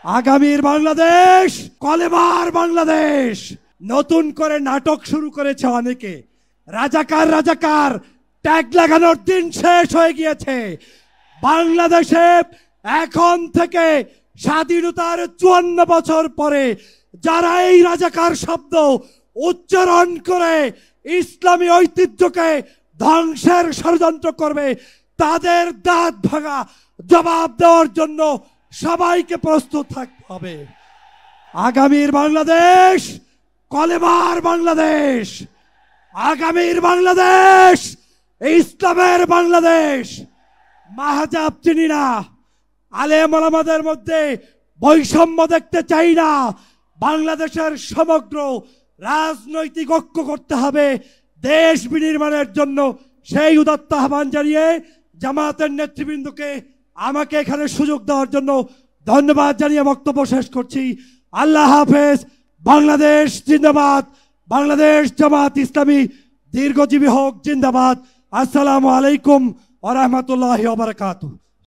আগামীর বাংলাদেশ কলেমার বাংলাদেশ। নতুন করে নাটক শুরু করেছে অনেকে। রাজাকার রাজাকার ট্যাগ লাগানোর দিন শেষ হয়ে গিয়েছে। বাংলাদেশে এখন থেকে স্বাধীনতার 54 বছর পরে যারা এই রাজাকার শব্দ উচ্চারণ করে ইসলামী ঐতিহ্যকে ধ্বংসের ষড়যন্ত্র করবে, তাদের দাঁত ভাঙা জবাব দেওয়ার জন্য সবাইকে প্রস্তুত থাকতে হবে। আগামীর বাংলাদেশ কলেমার বাংলাদেশ। আগামীর বাংলাদেশ ইসলামের বাংলাদেশ। মাহজাব চিনি না, আলেম ওলামাদের মধ্যে বৈষম্য দেখতে চাই না। বাংলাদেশের সমগ্র রাজনৈতিক ঐক্য করতে হবে দেশ বিনির্মাণের জন্য। সেই উদাত্ত আহ্বান জানিয়ে জামাতের নেতৃবৃন্দকে আমাকে এখানে সুযোগ দেওয়ার জন্য ধন্যবাদ জানিয়ে বক্তব্য শেষ করছি। আল্লাহ হাফেজ। বাংলাদেশ জিন্দাবাদ। বাংলাদেশ জামাত ইসলামী দীর্ঘজীবী হোক। জিন্দাবাদ। আসসালামু আলাইকুম ওয়া রাহমাতুল্লাহি ওয়া বারাকাতুহু।